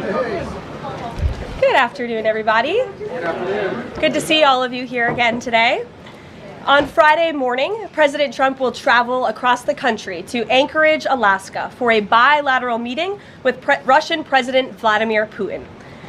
Good afternoon, everybody. Good afternoon. Good to see all of you here again today. On Friday morning, President Trump will travel across the country to Anchorage, Alaska, for a bilateral meeting with Russian President Vladimir Putin.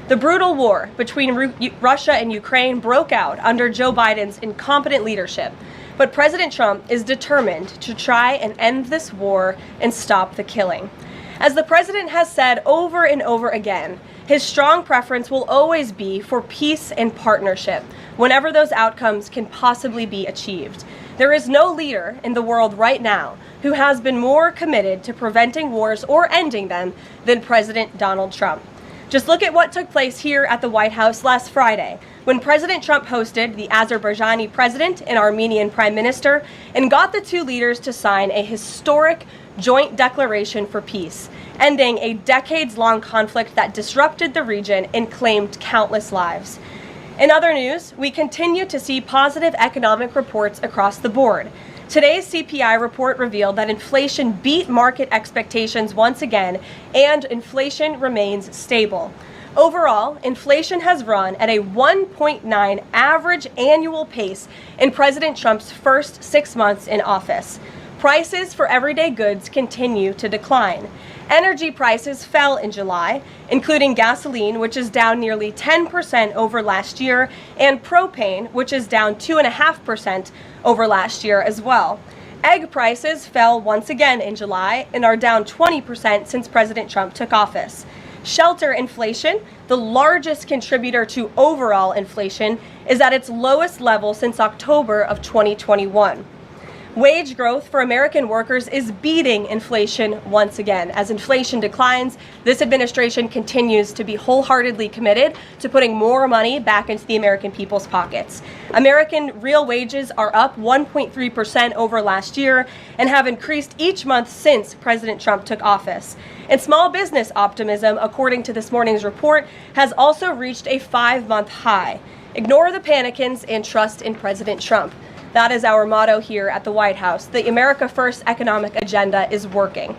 The brutal war between Russia and Ukraine broke out under Joe Biden's incompetent leadership, but President Trump is determined to try and end this war and stop the killing. As the president has said over and over again, his strong preference will always be for peace and partnership, whenever those outcomes can possibly be achieved. There is no leader in the world right now who has been more committed to preventing wars or ending them than President Donald Trump. Just look at what took place here at the White House last Friday, when President Trump hosted the Azerbaijani president and Armenian prime minister and got the two leaders to sign a historic joint declaration for peace, ending a decades-long conflict that disrupted the region and claimed countless lives. In other news, we continue to see positive economic reports across the board. Today's CPI report revealed that inflation beat market expectations once again, and inflation remains stable. Overall, inflation has run at a 1.9 average annual pace in President Trump's first 6 months in office. Prices for everyday goods continue to decline. Energy prices fell in July, including gasoline, which is down nearly 10% over last year, and propane, which is down 2.5% over last year as well. Egg prices fell once again in July and are down 20% since President Trump took office. Shelter inflation, the largest contributor to overall inflation, is at its lowest level since October of 2021. Wage growth for American workers is beating inflation once again. As inflation declines, this administration continues to be wholeheartedly committed to putting more money back into the American people's pockets. American real wages are up 1.3% over last year and have increased each month since President Trump took office. And small business optimism, according to this morning's report, has also reached a 5-month high. Ignore the panicans and trust in President Trump. That is our motto here at the White House. The America First economic agenda is working.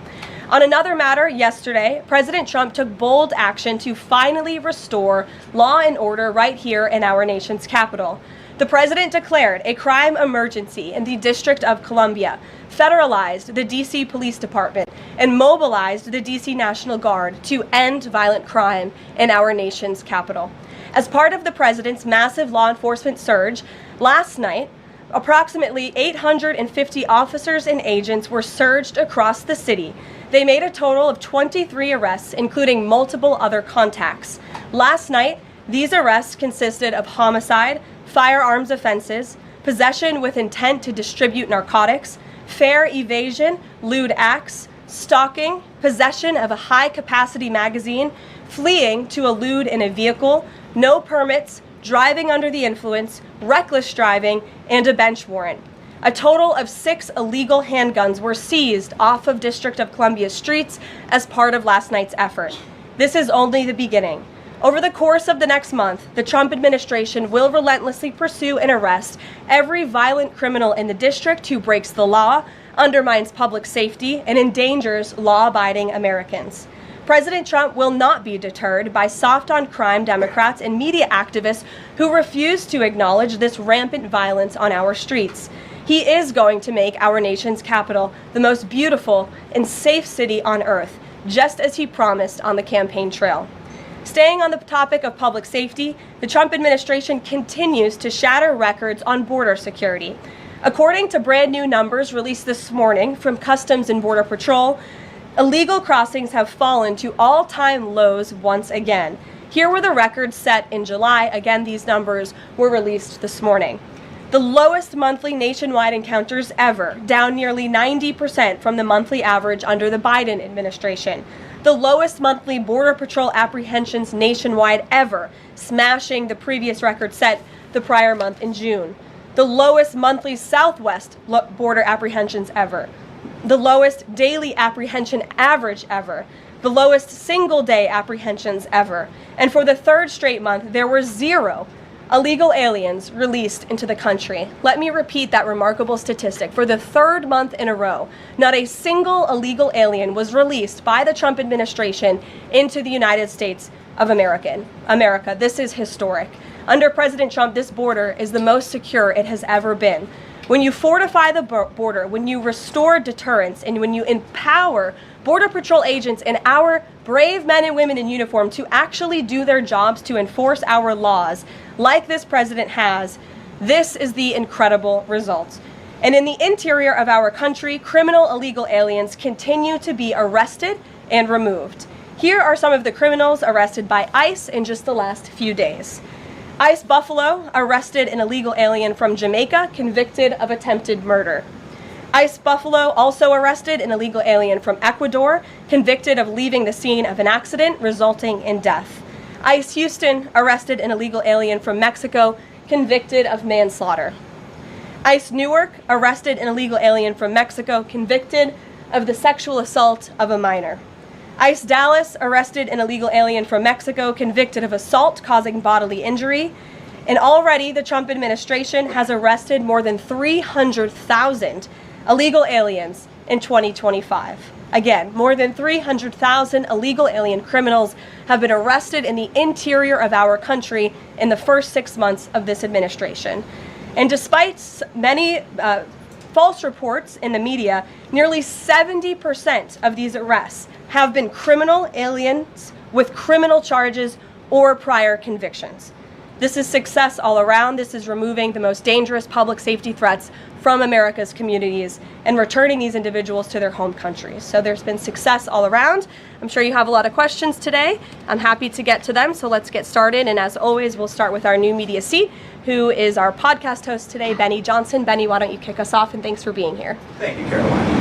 On another matter, yesterday, President Trump took bold action to finally restore law and order right here in our nation's capital. The president declared a crime emergency in the District of Columbia, federalized the D.C. Police Department, and mobilized the D.C. National Guard to end violent crime in our nation's capital. As part of the president's massive law enforcement surge, last night, approximately 850 officers and agents were surged across the city. They made a total of 23 arrests, including multiple other contacts. Last night, these arrests consisted of homicide, firearms offenses, possession with intent to distribute narcotics, fare evasion, lewd acts, stalking, possession of a high-capacity magazine, fleeing to elude in a vehicle, no permits, driving under the influence, reckless driving, and a bench warrant. A total of 6 illegal handguns were seized off of District of Columbia streets as part of last night's effort. This is only the beginning. Over the course of the next month, the Trump administration will relentlessly pursue and arrest every violent criminal in the district who breaks the law, undermines public safety, and endangers law-abiding Americans. President Trump will not be deterred by soft-on-crime Democrats and media activists who refuse to acknowledge this rampant violence on our streets. He is going to make our nation's capital the most beautiful and safe city on earth, just as he promised on the campaign trail. Staying on the topic of public safety, the Trump administration continues to shatter records on border security. According to brand new numbers released this morning from Customs and Border Patrol, illegal crossings have fallen to all-time lows once again. Here were the records set in July. Again, these numbers were released this morning. The lowest monthly nationwide encounters ever, down nearly 90% from the monthly average under the Biden administration. The lowest monthly Border Patrol apprehensions nationwide ever, smashing the previous record set the prior month in June. The lowest monthly Southwest border apprehensions ever. The lowest daily apprehension average ever, the lowest single-day apprehensions ever. And for the third straight month, there were 0 illegal aliens released into the country. Let me repeat that remarkable statistic. For the third month in a row, not a single illegal alien was released by the Trump administration into the United States of America. This is historic. Under President Trump, this border is the most secure it has ever been. When you fortify the border, when you restore deterrence, and when you empower Border Patrol agents and our brave men and women in uniform to actually do their jobs to enforce our laws, like this president has, this is the incredible result. And in the interior of our country, criminal illegal aliens continue to be arrested and removed. Here are some of the criminals arrested by ICE in just the last few days. ICE Buffalo arrested an illegal alien from Jamaica convicted of attempted murder. ICE Buffalo also arrested an illegal alien from Ecuador convicted of leaving the scene of an accident resulting in death. ICE Houston arrested an illegal alien from Mexico convicted of manslaughter. ICE Newark arrested an illegal alien from Mexico convicted of the sexual assault of a minor. ICE Dallas arrested an illegal alien from Mexico convicted of assault causing bodily injury. And already the Trump administration has arrested more than 300,000 illegal aliens in 2025. Again, more than 300,000 illegal alien criminals have been arrested in the interior of our country in the first 6 months of this administration. And despite many false reports in the media, nearly 70% of these arrests have been criminal aliens with criminal charges or prior convictions. This is success all around. This is removing the most dangerous public safety threats from America's communities and returning these individuals to their home countries. So there's been success all around. I'm sure you have a lot of questions today. I'm happy to get to them, so let's get started. And as always, we'll start with our new media seat, who is our podcast host today, Benny Johnson. Benny, why don't you kick us off, and thanks for being here. Thank you, Caroline.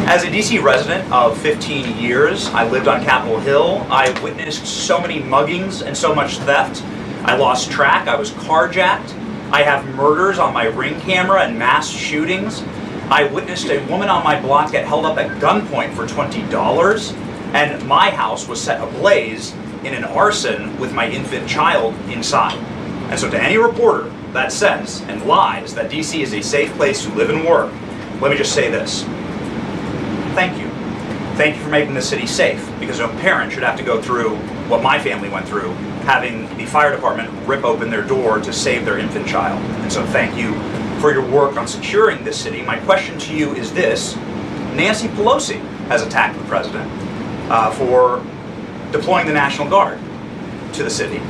As a DC resident of 15 years, I lived on Capitol Hill. I witnessed so many muggings and so much theft. I lost track. I was carjacked. I have murders on my Ring camera and mass shootings. I witnessed a woman on my block get held up at gunpoint for $20, and my house was set ablaze in an arson with my infant child inside. And so to any reporter that says and lies that DC is a safe place to live and work, let me just say this. Thank you. Thank you for making the city safe, because no parent should have to go through what my family went through, having the fire department rip open their door to save their infant child. And so thank you for your work on securing this city. My question to you is this. Nancy Pelosi has attacked the president for deploying the National Guard to the city,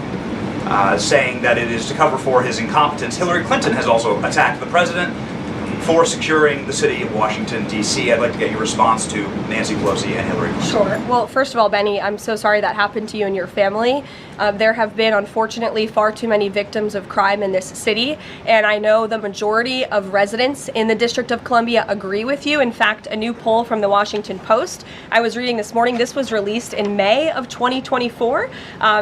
saying that it is to cover for his incompetence. Hillary Clinton has also attacked the president for securing the city of Washington, D.C. I'd like to get your response to Nancy Pelosi and Hillary Clinton. Sure. Well, first of all, Benny, I'm so sorry that happened to you and your family. There have been, unfortunately, far too many victims of crime in this city, and I know the majority of residents in the District of Columbia agree with you. In fact, a new poll from the Washington Post I was reading this morning, this was released in May of 2024,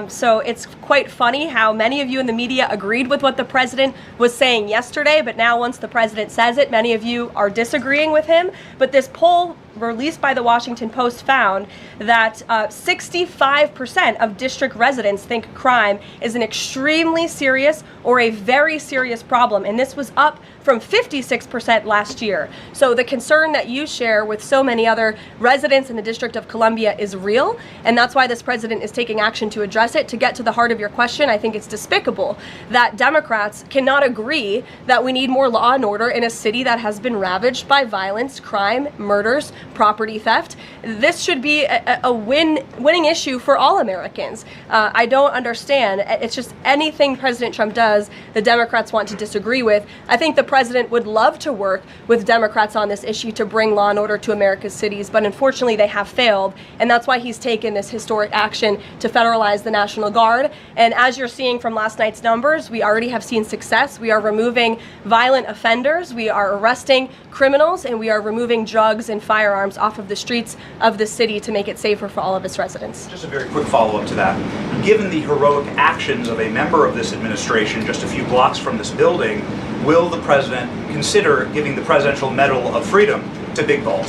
so it's quite funny how many of you in the media agreed with what the president was saying yesterday, but now once the president says it, many of you are disagreeing with him. But this poll released by the Washington Post found that 65% of district residents think crime is an extremely serious or a very serious problem, and this was up from 56% last year. So the concern that you share with so many other residents in the District of Columbia is real, and that's why this president is taking action to address it. To get to the heart of your question, I think it's despicable that Democrats cannot agree that we need more law and order in a city that has been ravaged by violence, crime, murders, property theft. This should be a winning issue for all Americans. I don't understand. It's just anything President Trump does, the Democrats want to disagree with. I think the president would love to work with Democrats on this issue to bring law and order to America's cities, but unfortunately they have failed, and that's why he's taken this historic action to federalize the National Guard. And as you're seeing from last night's numbers, we already have seen success. We are removing violent offenders, we are arresting criminals, and we are removing drugs and firearms off of the streets of the city to make it safer for all of its residents. Just a very quick follow-up to that. Given the heroic actions of a member of this administration just a few blocks from this building, will the president consider giving the Presidential Medal of Freedom to Big Balls?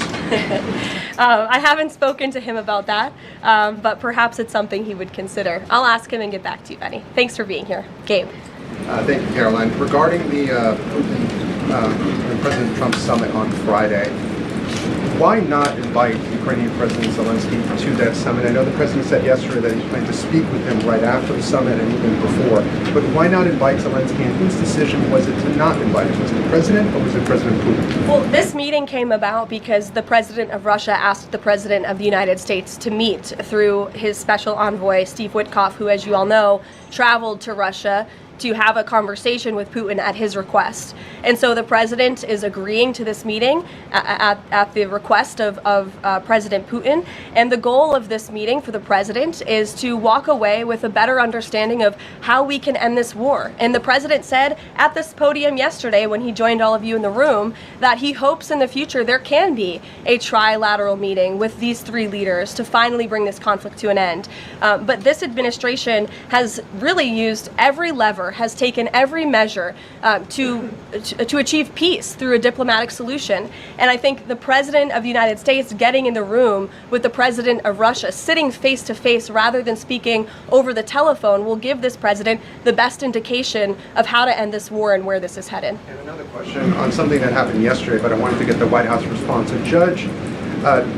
I haven't spoken to him about that, but perhaps it's something he would consider. I'll ask him and get back to you, Benny. Thanks for being here. Gabe. Thank you, Caroline. Regarding the President Trump summit on Friday, Why not invite Ukrainian President Zelensky to that summit? I know the president said yesterday that he planned to speak with him right after the summit and even before. But why not invite Zelensky? And whose decision was it to not invite him? Was it the president or was it President Putin? Well, this meeting came about because the president of Russia asked the president of the United States to meet through his special envoy, Steve Witkoff, who, as you all know, traveled to Russia to have a conversation with Putin at his request. And so the president is agreeing to this meeting at the request of President Putin. And the goal of this meeting for the president is to walk away with a better understanding of how we can end this war. And the president said at this podium yesterday when he joined all of you in the room that he hopes in the future there can be a trilateral meeting with these three leaders to finally bring this conflict to an end. But this administration has really used every lever, has taken every measure to achieve peace through a diplomatic solution. And I think the president of the United States getting in the room with the president of Russia, sitting face to face rather than speaking over the telephone, will give this president the best indication of how to end this war and where this is headed. And another question on something that happened yesterday, but I wanted to get the White House response. A judge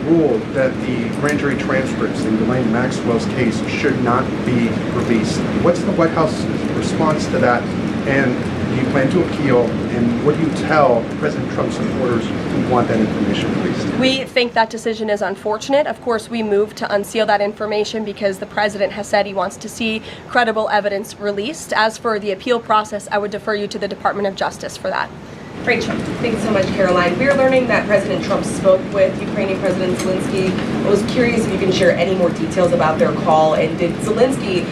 ruled that the grand jury transcripts in Ghislaine Maxwell's case should not be released. What's the White House response to that? And do you plan to appeal? And what do you tell President Trump's supporters who want that information released? We think that decision is unfortunate. Of course, we moved to unseal that information because the president has said he wants to see credible evidence released. As for the appeal process, I would defer you to the Department of Justice for that. Rachel. Thanks so much, Caroline. We're learning that President Trump spoke with Ukrainian President Zelensky. I was curious if you can share any more details about their call, and did Zelensky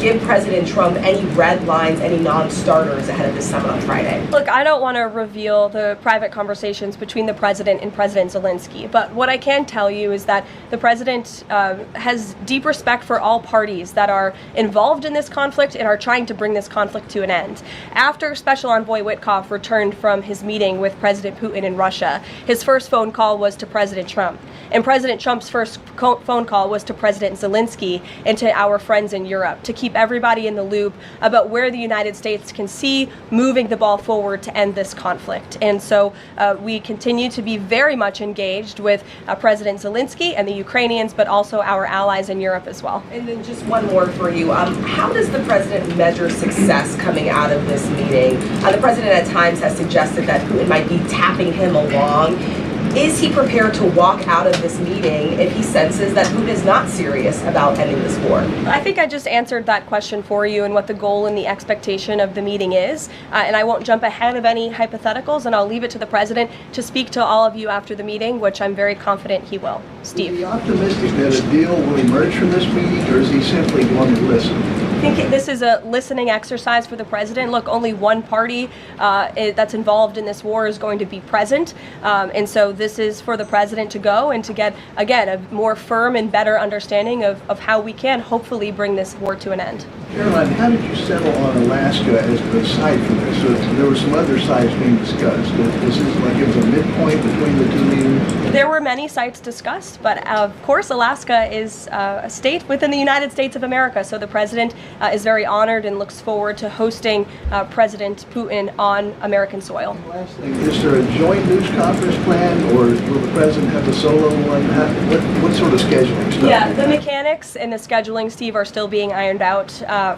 give President Trump any red lines, any non-starters ahead of this summit on Friday? Look, I don't want to reveal the private conversations between the president and President Zelensky, but what I can tell you is that the president has deep respect for all parties that are involved in this conflict and are trying to bring this conflict to an end. After Special Envoy Witkoff returned from his meeting with President Putin in Russia, his first phone call was to President Trump. And President Trump's first phone call was to President Zelensky and to our friends in Europe to keep everybody in the loop about where the United States can see moving the ball forward to end this conflict. And so we continue to be very much engaged with President Zelensky and the Ukrainians, but also our allies in Europe as well. And then just one more for you. How does the president measure success coming out of this meeting? The president at times has suggested that Putin might be tapping him along. Is he prepared to walk out of this meeting if he senses that Putin is not serious about ending this war? I think I just answered that question for you and what the goal and the expectation of the meeting is. And I won't jump ahead of any hypotheticals, and I'll leave it to the president to speak to all of you after the meeting, which I'm very confident he will. Steve. Is he optimistic that a deal will emerge from this meeting, or is he simply going to listen? I think this is a listening exercise for the president. Look, only one party that's involved in this war is going to be present. And so this is for the president to go and to get, again, a more firm and better understanding of how we can hopefully bring this war to an end. Caroline, how did you settle on Alaska as the site for this? So there were some other sites being discussed. This is like it was a midpoint between the two leaders? There were many sites discussed, but of course Alaska is a state within the United States of America, so the president is very honored and looks forward to hosting President Putin on American soil. Last thing, is there a joint news conference plan, or will the president have a solo one? What sort of scheduling stuff? Yeah, the mechanics and the scheduling, Steve, are still being ironed out.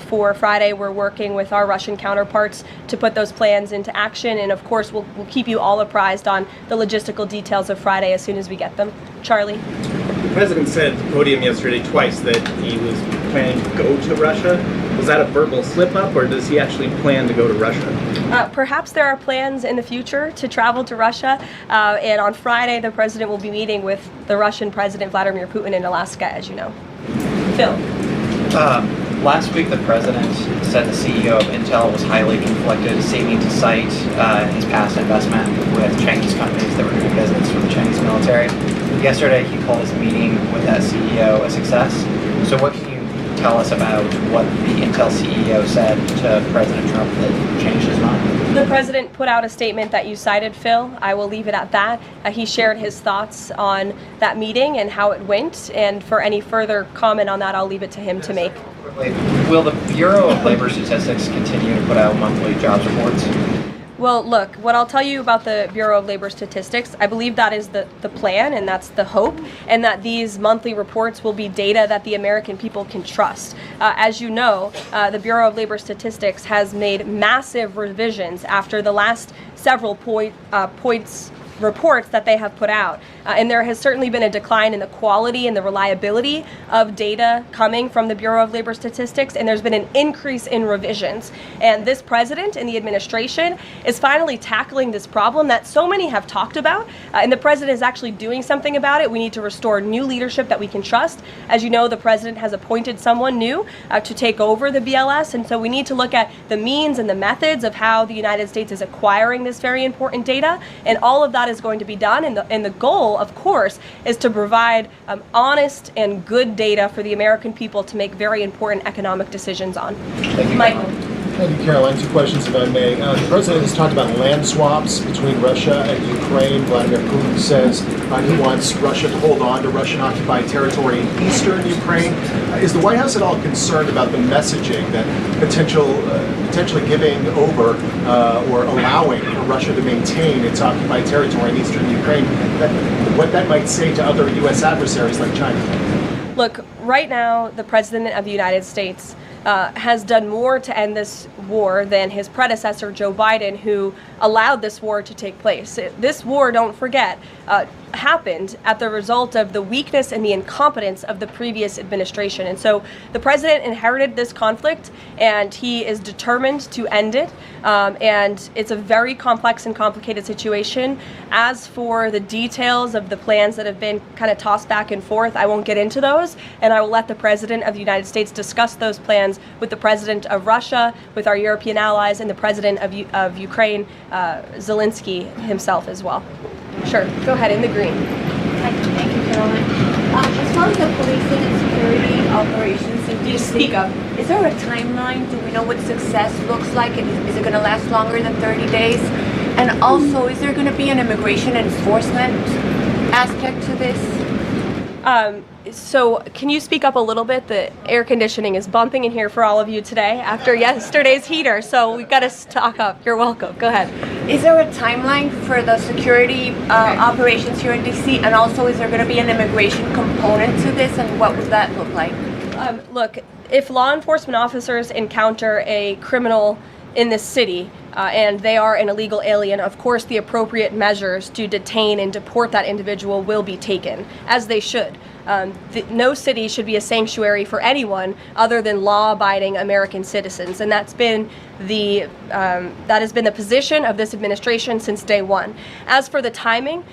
For Friday, we're working with our Russian counterparts to put those plans into action, and of course we'll keep you all apprised on the logistical details of Friday as soon as we get them. Charlie? The president said at the podium yesterday twice that he was planning to go to Russia. Was that a verbal slip-up, or does he actually plan to go to Russia? Perhaps there are plans in the future to travel to Russia, and on Friday the president will be meeting with the Russian President Vladimir Putin in Alaska, as you know. Phil? Last week, the president said the CEO of Intel was highly conflicted, seeming to cite his past investment with Chinese companies that were doing business with the Chinese military. Yesterday, he called his meeting with that CEO a success. So what can you tell us about what the Intel CEO said to President Trump that changed his mind? The president put out a statement that you cited, Phil. I will leave it at that. He shared his thoughts on that meeting and how it went, and for any further comment on that, I'll leave it to him to make. Will the Bureau of Labor Statistics continue to put out monthly jobs reports? Well, look, what I'll tell you about the Bureau of Labor Statistics, I believe that is the plan, and that's the hope, and that these monthly reports will be data that the American people can trust. As you know, the Bureau of Labor Statistics has made massive revisions after the last several reports that they have put out. And there has certainly been a decline in the quality and the reliability of data coming from the Bureau of Labor Statistics, and there's been an increase in revisions. And this president and the administration is finally tackling this problem that so many have talked about, and the president is actually doing something about it. We need to restore new leadership that we can trust. As you know, the president has appointed someone new to take over the BLS, and so we need to look at the means and the methods of how the United States is acquiring this very important data, and all of that is going to be done, and the goal, of course, is to provide honest and good data for the American people to make very important economic decisions on. Thank you, Michael. Thank you, Caroline. 2 questions, if I may. The president has talked about land swaps between Russia and Ukraine. Vladimir Putin says he wants Russia to hold on to Russian-occupied territory in eastern Ukraine. Is the White House at all concerned about the messaging that potentially giving over or allowing for Russia to maintain its occupied territory in eastern Ukraine, what that might say to other U.S. adversaries like China? Look, right now, the President of the United States has done more to end this war than his predecessor, Joe Biden, who allowed this war to take place. This war, don't forget, happened at the result of the weakness and the incompetence of the previous administration. And so the president inherited this conflict, and he is determined to end it. And it's a very complex and complicated situation. As for the details of the plans that have been kind of tossed back and forth, I won't get into those, and I will let the president of the United States discuss those plans with the president of Russia, with our European allies, and the president of Ukraine, Zelensky himself as well. Sure, go ahead, in the green. Thank you, Caroline. As far as the policing and security operations in DC, Speak up. Is there a timeline? Do we know what success looks like? Is it going to last longer than 30 days? And also, is there going to be an immigration enforcement aspect to this? So can you speak up a little bit? The air conditioning is bumping in here for all of you today after yesterday's heater, so we've got to stock up. You're welcome. Go ahead. Is there a timeline for the security operations here in DC? And also, is there going to be an immigration component to this? And what would that look like? Look, if law enforcement officers encounter a criminal in this city, and they are an illegal alien, of course the appropriate measures to detain and deport that individual will be taken, as they should. No city should be a sanctuary for anyone other than law-abiding American citizens, and that has been the position of this administration since day one. As for the timing,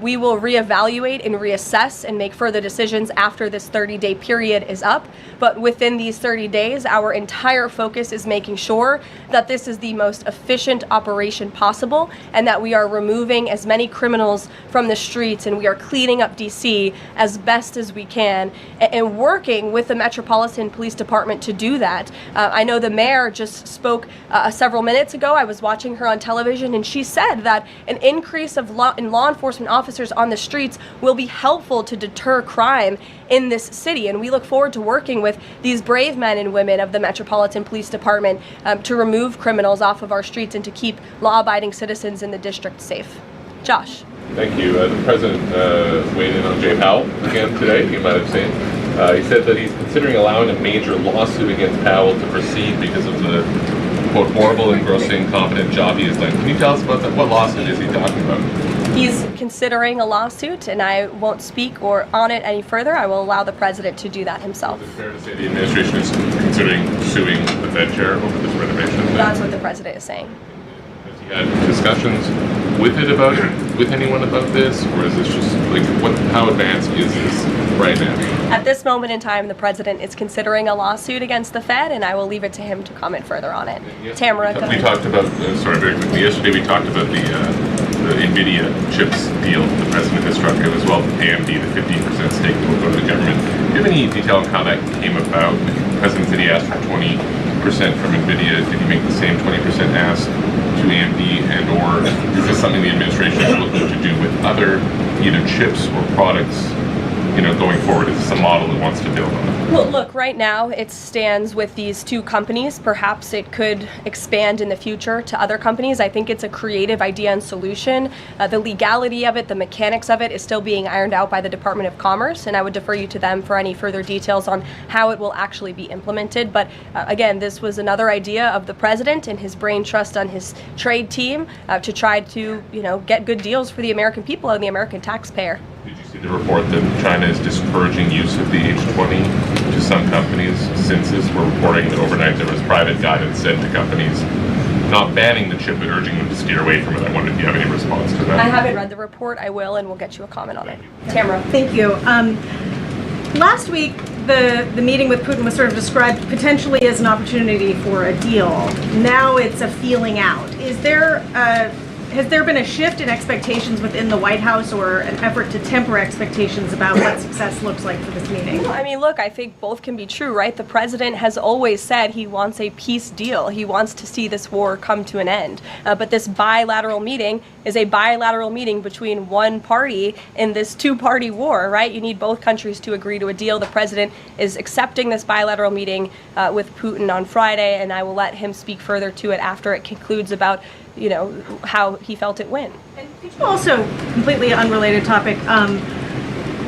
we will reevaluate and reassess and make further decisions after this 30-day period is up. But within these 30 days, our entire focus is making sure that this is the most efficient operation possible, and that we are removing as many criminals from the streets, and we are cleaning up DC as best as we can, and working with the Metropolitan Police Department to do that. I know the mayor just spoke several minutes ago. I was watching her on television, and she said that an increase in law enforcement officers on the streets will be helpful to deter crime in this city, and we look forward to working with these brave men and women of the Metropolitan Police Department to remove criminals off of our streets and to keep law-abiding citizens in the district safe. Josh. Thank you. The president weighed in on Jay Powell again today, you might have seen. He said that he's considering allowing a major lawsuit against Powell to proceed because of the, quote, horrible and grossly incompetent job he has done. Can you tell us about that? What lawsuit is he talking about? He's considering a lawsuit, and I won't speak on it any further. I will allow the president to do that himself. Is it fair to say the administration is considering suing the Fed chair over this renovation? That's what the president is saying. Has he had discussions with anyone about this, or is this just like how advanced is this right now? At this moment in time, the president is considering a lawsuit against the Fed, and I will leave it to him to comment further on it. Tamara, go ahead. We talked about very quickly yesterday. We talked about the NVIDIA chips deal the president has struck as well. AMD, the 15% stake that will go to the government. Do you have any detail on how that came about? The president said he asked for 20% from NVIDIA. Did he make the same 20% ask to AMD, and or is this something the administration is looking to do with other either chips or products going forward? Is this a model that wants to build on? Well, look, right now it stands with these two companies. Perhaps it could expand in the future to other companies. I think it's a creative idea and solution. The legality of it, the mechanics of it is still being ironed out by the Department of Commerce, and I would defer you to them for any further details on how it will actually be implemented. But again, this was another idea of the president and his brain trust on his trade team to try to, get good deals for the American people and the American taxpayer. Did you see the report that China is discouraging use of the H-20 to some companies? Census were reporting that overnight there was private guidance sent to companies not banning the chip but urging them to steer away from it. I wonder if you have any response to that. I haven't read the report. I will, and we'll get you a comment on it. Tamara. Thank you. Last week, the meeting with Putin was sort of described potentially as an opportunity for a deal. Now it's a feeling out. Has there been a shift in expectations within the White House or an effort to temper expectations about what success looks like for this meeting? Well, I mean, look, I think both can be true, right? The president has always said he wants a peace deal. He wants to see this war come to an end. But this bilateral meeting is a bilateral meeting between one party in this two-party war, right? You need both countries to agree to a deal. The president is accepting this bilateral meeting with Putin on Friday, and I will let him speak further to it after it concludes about how he felt it went. And could you also, completely unrelated topic,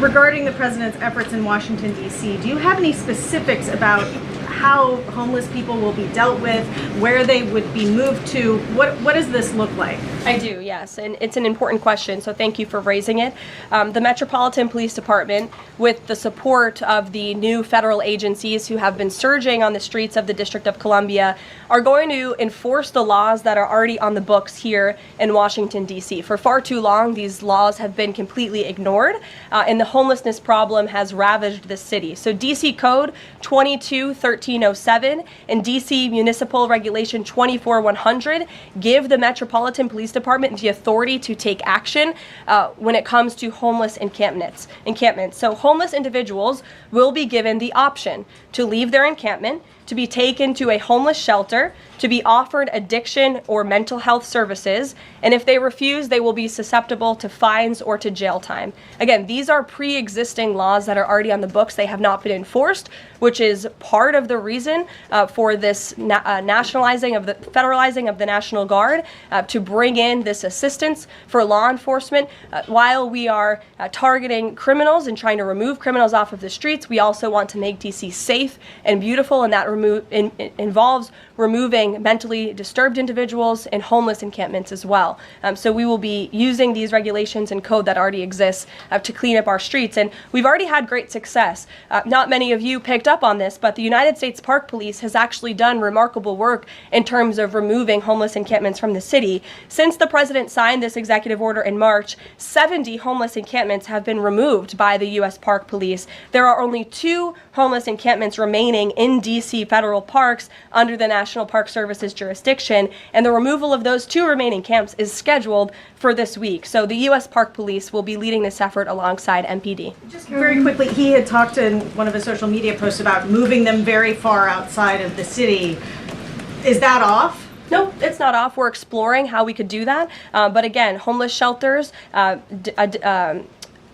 regarding the president's efforts in Washington, D.C., do you have any specifics about how homeless people will be dealt with, where they would be moved to? What does this look like? I do, yes, and it's an important question, so thank you for raising it. The Metropolitan Police Department, with the support of the new federal agencies who have been surging on the streets of the District of Columbia, are going to enforce the laws that are already on the books here in Washington, D.C. For far too long, these laws have been completely ignored, and the homelessness problem has ravaged the city. So D.C. Code 22-1307 and D.C. Municipal Regulation 24-100 give the Metropolitan Police Department the authority to take action when it comes to homeless encampments. So homeless individuals will be given the option to leave their encampment, to be taken to a homeless shelter, to be offered addiction or mental health services, and if they refuse, they will be susceptible to fines or to jail time. Again, these are pre-existing laws that are already on the books. They have not been enforced, which is part of the reason for this federalizing of the National Guard to bring in this assistance for law enforcement. While we are targeting criminals and trying to remove criminals off of the streets, we also want to make DC safe and beautiful, and that involves removing mentally disturbed individuals and homeless encampments as well. So we will be using these regulations and code that already exists to clean up our streets. And we've already had great success. Not many of you picked up on this, but the United States Park Police has actually done remarkable work in terms of removing homeless encampments from the city. Since the president signed this executive order in March, 70 homeless encampments have been removed by the U.S. Park Police. There are only 2 homeless encampments remaining in D.C. federal parks under the National Park Service's jurisdiction, and the removal of those 2 remaining camps is scheduled for this week. So the U.S. Park Police will be leading this effort alongside MPD. Just very quickly, he had talked in one of his social media posts about moving them very far outside of the city. Is that off? No, it's not off. We're exploring how we could do that. But again, homeless shelters,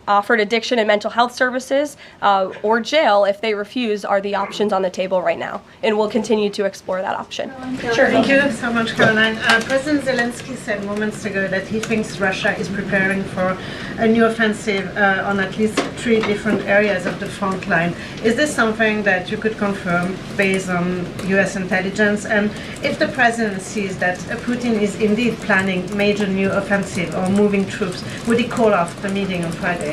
offered addiction and mental health services, or jail if they refuse are the options on the table right now. And we'll continue to explore that option. Sure. Thank you so much, Caroline. President Zelensky said moments ago that he thinks Russia is preparing for a new offensive on at least 3 different areas of the front line. Is this something that you could confirm based on U.S. intelligence? And if the president sees that Putin is indeed planning major new offensive or moving troops, would he call off the meeting on Friday?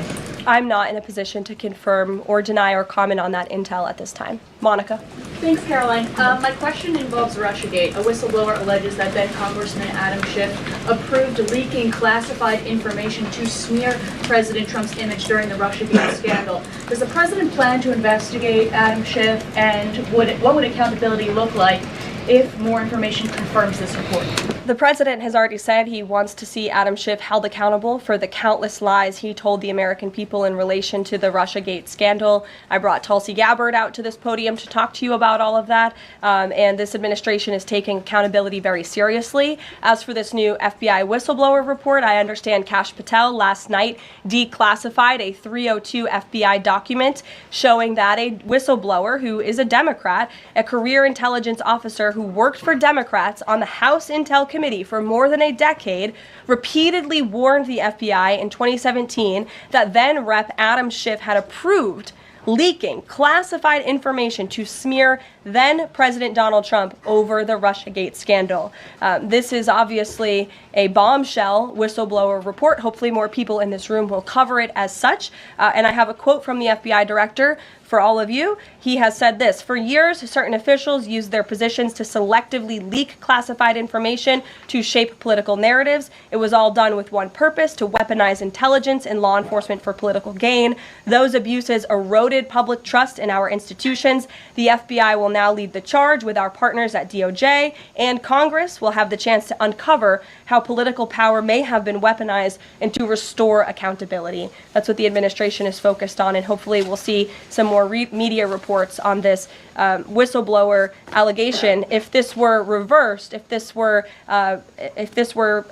I'm not in a position to confirm or deny or comment on that intel at this time. Monica. Thanks, Caroline. My question involves Russiagate. A whistleblower alleges that then Congressman Adam Schiff approved leaking classified information to smear President Trump's image during the Russiagate scandal. Does the president plan to investigate Adam Schiff, and what would accountability look like if more information confirms this report? The president has already said he wants to see Adam Schiff held accountable for the countless lies he told the American people in relation to the Russiagate scandal. I brought Tulsi Gabbard out to this podium to talk to you about all of that, and this administration is taking accountability very seriously. As for this new FBI whistleblower report, I understand Kash Patel last night declassified a 302 FBI document showing that a whistleblower who is a Democrat, a career intelligence officer who worked for Democrats on the House Intel Committee for more than a decade, repeatedly warned the FBI in 2017 that then Rep. Adam Schiff had approved leaking classified information to smear then President Donald Trump over the Russiagate scandal. This is obviously a bombshell whistleblower report. Hopefully more people in this room will cover it as such. And I have a quote from the FBI director for all of you. He has said this: "For years, certain officials used their positions to selectively leak classified information to shape political narratives. It was all done with one purpose: to weaponize intelligence and law enforcement for political gain. Those abuses eroded public trust in our institutions. The FBI will now lead the charge with our partners at DOJ, and Congress will have the chance to uncover how political power may have been weaponized and to restore accountability." That's what the administration is focused on, and hopefully we'll see some more media reports on this whistleblower allegation. If this were reversed, if this were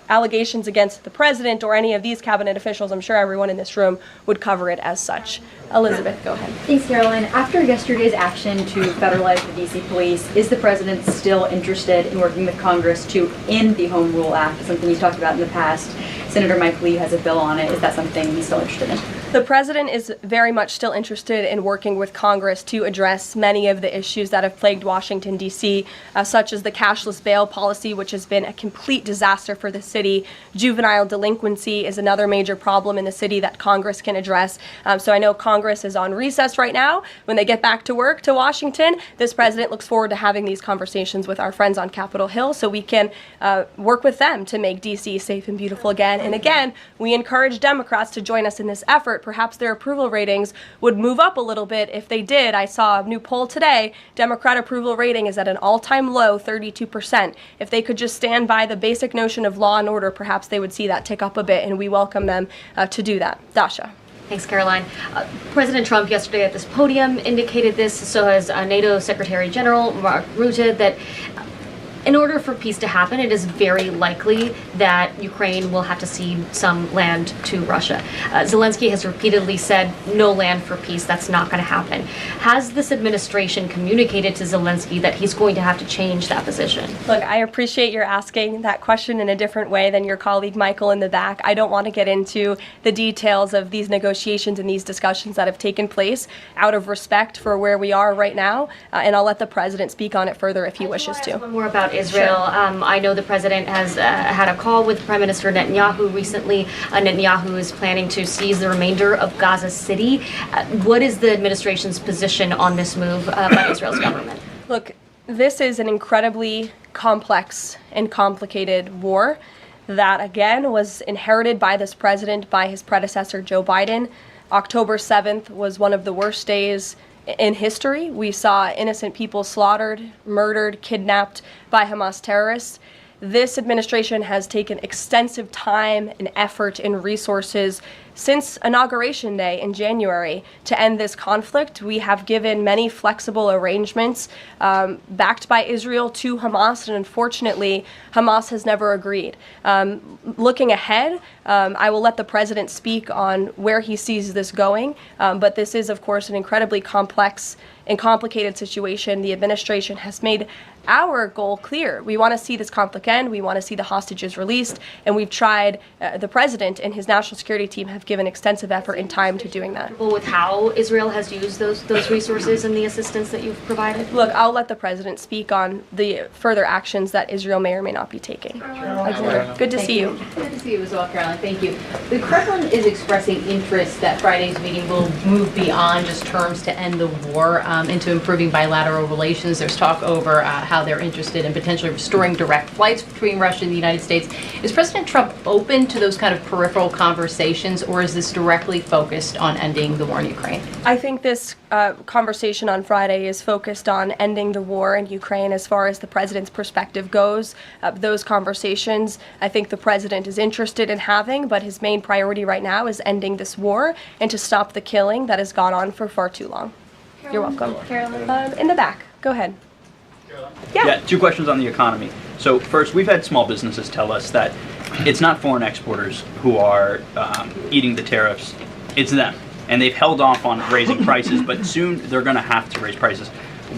allegations against the president or any of these cabinet officials, I'm sure everyone in this room would cover it as such. Elizabeth, go ahead. Thanks, Caroline. After yesterday's action to federalize the DC police, is the president still interested in working with Congress to end the Home Rule Act, something he's talked about in the past? Senator Mike Lee has a bill on it. Is that something he's still interested in? The president is very much still interested in working with Congress to address many of the issues that have plagued Washington, D.C., such as the cashless bail policy, which has been a complete disaster for the city. Juvenile delinquency is another major problem in the city that Congress can address. So I know Congress is on recess right now. When they get back to work to Washington, this president looks forward to having these conversations with our friends on Capitol Hill so we can work with them to make D.C. safe and beautiful again. And again, we encourage Democrats to join us in this effort. Perhaps their approval ratings would move up a little bit if they did. I saw a new poll today. Democrat approval rating is at an all-time low, 32%. If they could just stand by the basic notion of law and order, perhaps they would see that tick up a bit, and we welcome them to do that. Dasha. Thanks, Caroline. President Trump yesterday at this podium indicated this, so has NATO Secretary General Mark Rutte, that in order for peace to happen, it is very likely that Ukraine will have to cede some land to Russia. Zelensky has repeatedly said no land for peace. That's not going to happen. Has this administration communicated to Zelensky that he's going to have to change that position? Look, I appreciate your asking that question in a different way than your colleague Michael in the back. I don't want to get into the details of these negotiations and these discussions that have taken place out of respect for where we are right now, and I'll let the president speak on it further if he wishes to. More about Israel. Sure. I know the president has had a call with Prime Minister Netanyahu recently. Netanyahu is planning to seize the remainder of Gaza City. What is the administration's position on this move by Israel's government? Look, this is an incredibly complex and complicated war that, again, was inherited by this president, by his predecessor, Joe Biden. October 7th was one of the worst days in history. We saw innocent people slaughtered, murdered, kidnapped by Hamas terrorists. This administration has taken extensive time and effort and resources since Inauguration Day in January to end this conflict. We have given many flexible arrangements backed by Israel to Hamas, and unfortunately, Hamas has never agreed. Looking ahead, I will let the president speak on where he sees this going, but this is, of course, an incredibly complex and complicated situation. The administration has made our goal clear. We want to see this conflict end. We want to see the hostages released, and we've tried, the president and his national security team have given extensive effort and time to doing that. With how Israel has used those resources and the assistance that you've provided? Look, I'll let the president speak on the further actions that Israel may or may not be taking. Good to see you. Good to see you as well, Caroline. Thank you. The Kremlin is expressing interest that Friday's meeting will move beyond just terms to end the war into improving bilateral relations. There's talk over how how they're interested in potentially restoring direct flights between Russia and the United States. Is President Trump open to those kind of peripheral conversations, or is this directly focused on ending the war in Ukraine? I think this conversation on Friday is focused on ending the war in Ukraine as far as the president's perspective goes. Those conversations, I think the president is interested in having, but his main priority right now is ending this war and to stop the killing that has gone on for far too long. You're welcome. Carolyn. In the back. Go ahead. Yeah, two questions on the economy. So first, we've had small businesses tell us that it's not foreign exporters who are eating the tariffs, it's them. And they've held off on raising prices, but soon they're going to have to raise prices.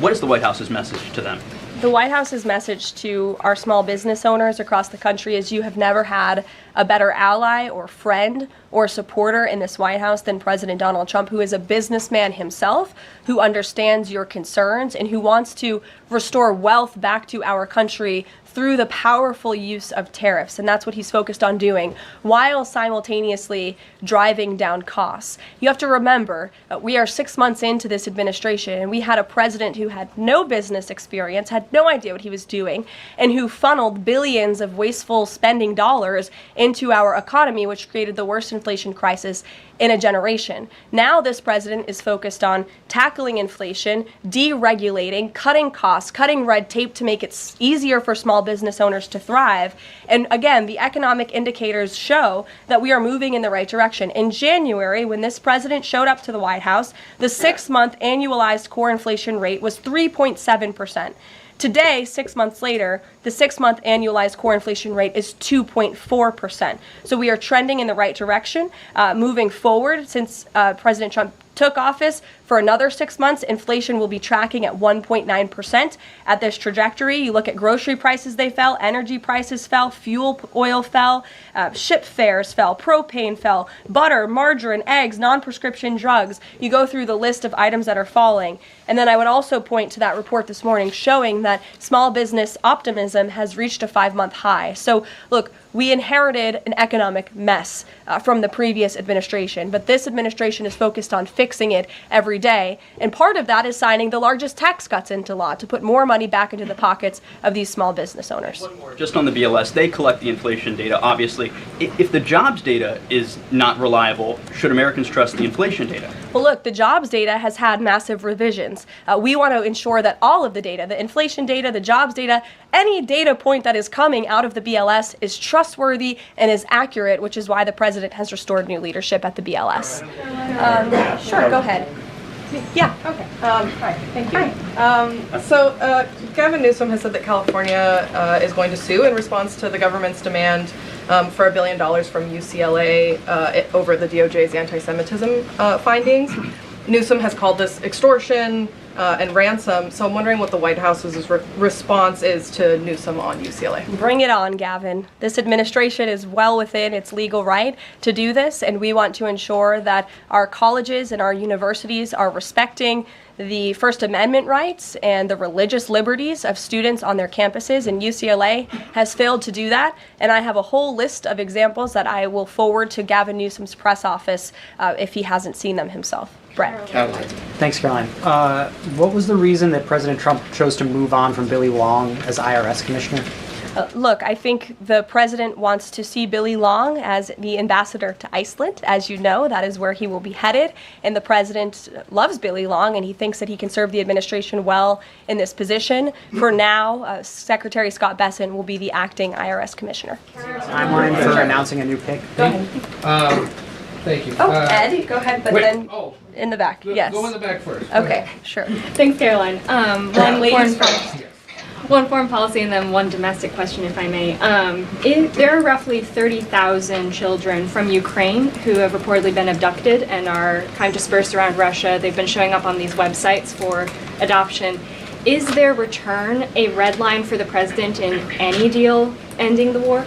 What is the White House's message to them? The White House's message to our small business owners across the country is you have never had a better ally or friend or supporter in this White House than President Donald Trump, who is a businessman himself, who understands your concerns and who wants to restore wealth back to our country through the powerful use of tariffs. And that's what he's focused on doing, while simultaneously driving down costs. You have to remember, we are 6 months into this administration, and we had a president who had no business experience, had no idea what he was doing, and who funneled billions of wasteful spending dollars into our economy, which created the worst inflation crisis in a generation. Now this president is focused on tackling inflation, deregulating, cutting costs, cutting red tape to make it easier for small business owners to thrive. And again, the economic indicators show that we are moving in the right direction. In January, when this president showed up to the White House, the 6-month annualized core inflation rate was 3.7%. Today, 6 months later, the 6-month annualized core inflation rate is 2.4%. So we are trending in the right direction. Moving forward, since President Trump took office, for another 6 months, inflation will be tracking at 1.9%. At this trajectory, you look at grocery prices, they fell, energy prices fell, fuel oil fell, ship fares fell, propane fell, butter, margarine, eggs, non-prescription drugs. You go through the list of items that are falling. And then I would also point to that report this morning showing that small business optimism has reached a 5-month high. So look, we inherited an economic mess from the previous administration, but this administration is focused on fixing it every day. And part of that is signing the largest tax cuts into law to put more money back into the pockets of these small business owners. Just on the BLS, they collect the inflation data, obviously. If the jobs data is not reliable, should Americans trust the inflation data? Well, look, the jobs data has had massive revisions. We want to ensure that all of the data, the inflation data, the jobs data, any data point that is coming out of the BLS is trustworthy and is accurate, which is why the president has restored new leadership at the BLS. Sure, go ahead. Yeah. Okay. Hi. Thank you. So Gavin Newsom has said that California is going to sue in response to the government's demand for $1 billion from UCLA over the DOJ's anti-Semitism findings. Newsom has called this extortion and ransom. So I'm wondering what the White House's response is to Newsom on UCLA. Bring it on, Gavin. This administration is well within its legal right to do this, and we want to ensure that our colleges and our universities are respecting the First Amendment rights and the religious liberties of students on their campuses, and UCLA has failed to do that. And I have a whole list of examples that I will forward to Gavin Newsom's press office if he hasn't seen them himself. Brett. Thanks, Caroline. What was the reason that President Trump chose to move on from Billy Long as IRS commissioner? Look, I think the president wants to see Billy Long as the ambassador to Iceland. As you know, that is where he will be headed. And the president loves Billy Long, and he thinks that he can serve the administration well in this position. For now, Secretary Scott Bessent will be the acting IRS commissioner. Timeline for announcing a new pick? Go ahead. Thank you. Oh, Ed, go ahead, but then in the back. Yes. Go in the back first. Okay, sure. Thanks, Caroline. One foreign policy and then one domestic question, if I may. There are roughly 30,000 children from Ukraine who have reportedly been abducted and are kind of dispersed around Russia. They've been showing up on these websites for adoption. Is their return a red line for the president in any deal ending the war?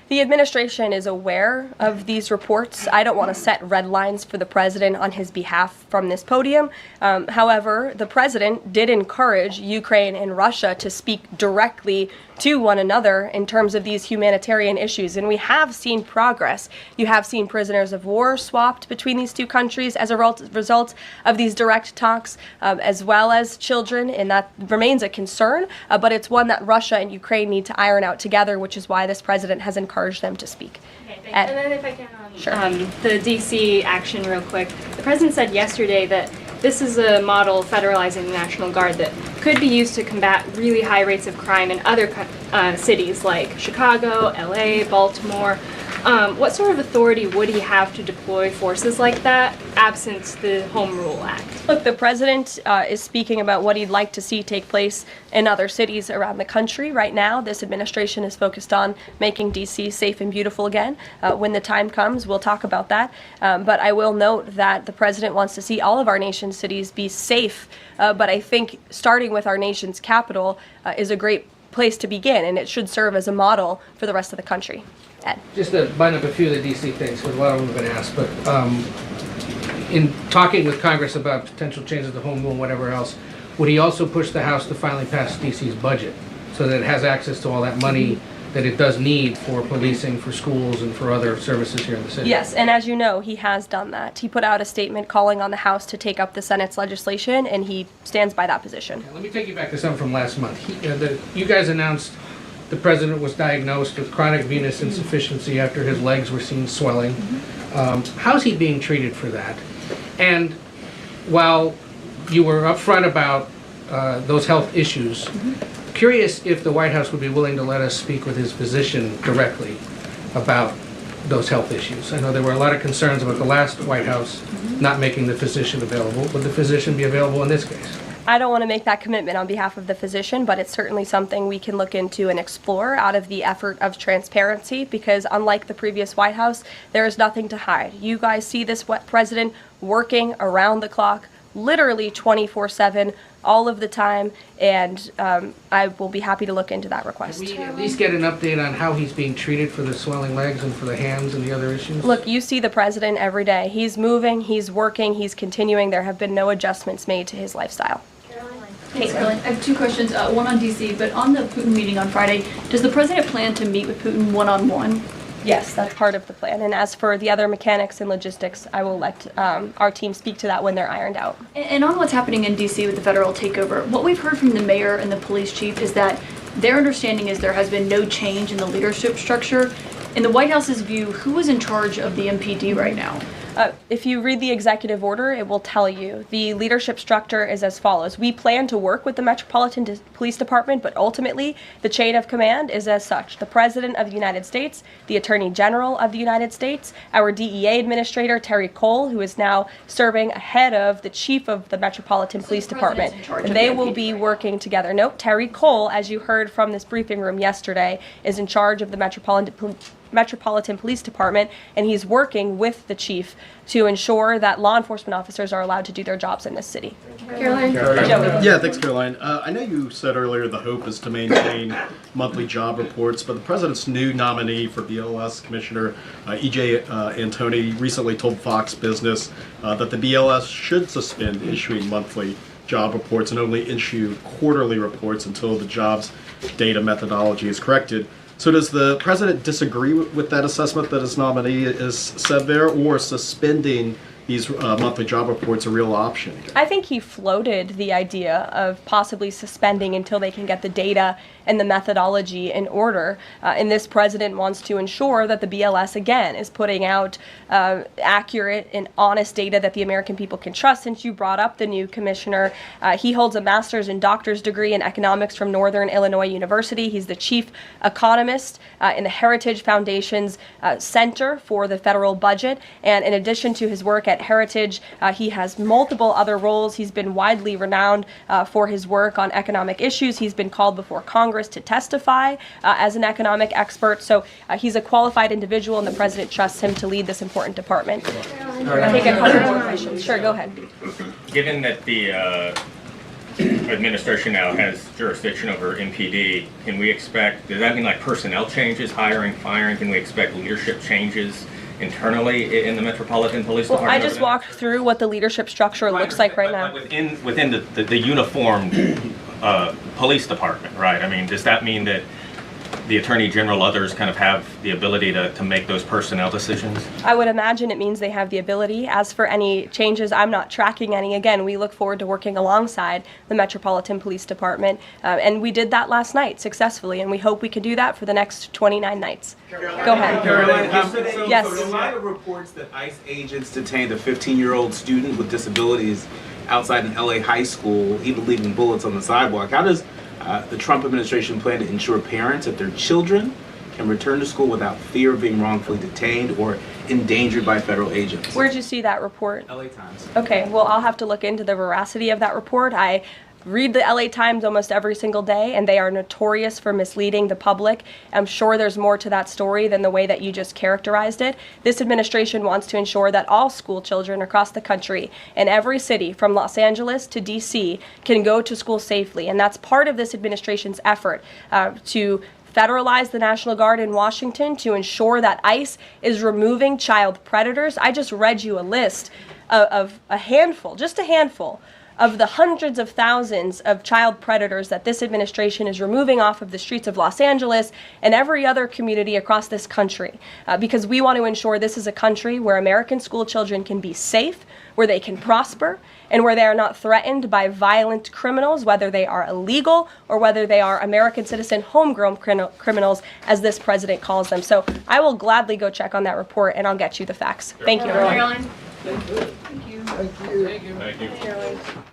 The administration is aware of these reports. I don't want to set red lines for the president on his behalf from this podium. However, the president did encourage Ukraine and Russia to speak directly to one another in terms of these humanitarian issues. And we have seen progress. You have seen prisoners of war swapped between these two countries as a result of these direct talks, as well as children, and that remains a concern, but it's one that Russia and Ukraine need to iron out together, which is why this president has encouraged them to speak. Okay, and then if I can, the DC action real quick. The president said yesterday that this is a model federalizing the National Guard that could be used to combat really high rates of crime in other cities like Chicago, LA, Baltimore. What sort of authority would he have to deploy forces like that, absent the Home Rule Act? Look, the president is speaking about what he'd like to see take place in other cities around the country. Right now, this administration is focused on making D.C. safe and beautiful again. When the time comes, we'll talk about that. But I will note that the president wants to see all of our nation's cities be safe. But I think starting with our nation's capital is a great place to begin, and it should serve as a model for the rest of the country. Ed. Just to bind up a few of the D.C. things, because a lot of them have been asked, but in talking with Congress about potential changes to home rule and whatever else, would he also push the House to finally pass D.C.'s budget so that it has access to all that money that it does need for policing, for schools, and for other services here in the city? Yes, and as you know, he has done that. He put out a statement calling on the House to take up the Senate's legislation, and he stands by that position. Let me take you back to something from last month. You guys announced the president was diagnosed with chronic venous insufficiency after his legs were seen swelling. How's he being treated for that? And while you were upfront about those health issues, curious if the White House would be willing to let us speak with his physician directly about those health issues. I know there were a lot of concerns about the last White House not making the physician available. Would the physician be available in this case? I don't want to make that commitment on behalf of the physician, but it's certainly something we can look into and explore out of the effort of transparency, because unlike the previous White House, there is nothing to hide. You guys see this president working around the clock, literally 24/7, all of the time, and I will be happy to look into that request. Can we at least get an update on how he's being treated for the swelling legs and for the hands and the other issues? Look, you see the president every day. He's moving, he's working, he's continuing. There have been no adjustments made to his lifestyle. Thanks, Caroline. I have two questions, one on D.C., but on the Putin meeting on Friday, does the president plan to meet with Putin one-on-one? Yes, that's part of the plan. And as for the other mechanics and logistics, I will let our team speak to that when they're ironed out. And on what's happening in D.C. with the federal takeover, what we've heard from the mayor and the police chief is that their understanding is there has been no change in the leadership structure. In the White House's view, who is in charge of the MPD right now? If you read the executive order, it will tell you the leadership structure is as follows. We plan to work with the Metropolitan Police Department, but ultimately the chain of command is as such. The President of the United States, the Attorney General of the United States, our DEA Administrator, Terry Cole, who is now serving ahead of the Chief of the Metropolitan Police Department. And they will be working together. Nope, Terry Cole, as you heard from this briefing room yesterday, is in charge of the Metropolitan Police Department, and he's working with the chief to ensure that law enforcement officers are allowed to do their jobs in this city. Caroline? Yeah, thanks, Caroline. I know you said earlier the hope is to maintain monthly job reports, but the president's new nominee for BLS Commissioner E.J. Antoni recently told Fox Business that the BLS should suspend issuing monthly job reports and only issue quarterly reports until the jobs data methodology is corrected. So does the president disagree with that assessment that his nominee is said there, or suspending these monthly job reports a real option? I think he floated the idea of possibly suspending until they can get the data and the methodology in order. And this president wants to ensure that the BLS, again, is putting out accurate and honest data that the American people can trust. Since you brought up the new commissioner, he holds a master's and doctor's degree in economics from Northern Illinois University. He's the chief economist in the Heritage Foundation's Center for the Federal Budget. And in addition to his work at Heritage, he has multiple other roles. He's been widely renowned for his work on economic issues. He's been called before Congress to testify as an economic expert. So he's a qualified individual, and the president trusts him to lead this important department. I think a couple more questions. Sure, go ahead. Given that the administration now has jurisdiction over MPD, can we expect, does that mean like personnel changes, hiring, firing? Can we expect leadership changes internally in the Metropolitan Police Department? I just walked through what the leadership structure looks like right now. Within the uniformed police department, right? I mean, does that mean that the Attorney General, others kind of have the ability to make those personnel decisions? I would imagine it means they have the ability. As for any changes, I'm not tracking any. Again, we look forward to working alongside the Metropolitan Police Department, and we did that last night successfully, and we hope we can do that for the next 29 nights. Go ahead. Caroline, Yes. So in light of reports that ICE agents detained a 15-year-old student with disabilities outside an LA high school, even leaving bullets on the sidewalk, how does the Trump administration plan to ensure parents that their children can return to school without fear of being wrongfully detained or endangered by federal agents? Where'd you see that report? LA Times. Okay, well, I'll have to look into the veracity of that report. I read the LA Times almost every single day, and they are notorious for misleading the public. I'm sure there's more to that story than the way that you just characterized it. This administration wants to ensure that all school children across the country in every city, from Los Angeles to DC, can go to school safely. And that's part of this administration's effort to federalize the National Guard in Washington, to ensure that ICE is removing child predators. I just read you a list of a handful, just a handful, of the hundreds of thousands of child predators that this administration is removing off of the streets of Los Angeles and every other community across this country. Because we want to ensure this is a country where American school children can be safe, where they can prosper, and where they are not threatened by violent criminals, whether they are illegal or whether they are American citizen homegrown criminals, as this president calls them. So I will gladly go check on that report, and I'll get you the facts. Thank you. Caroline. Thank you. Thank you.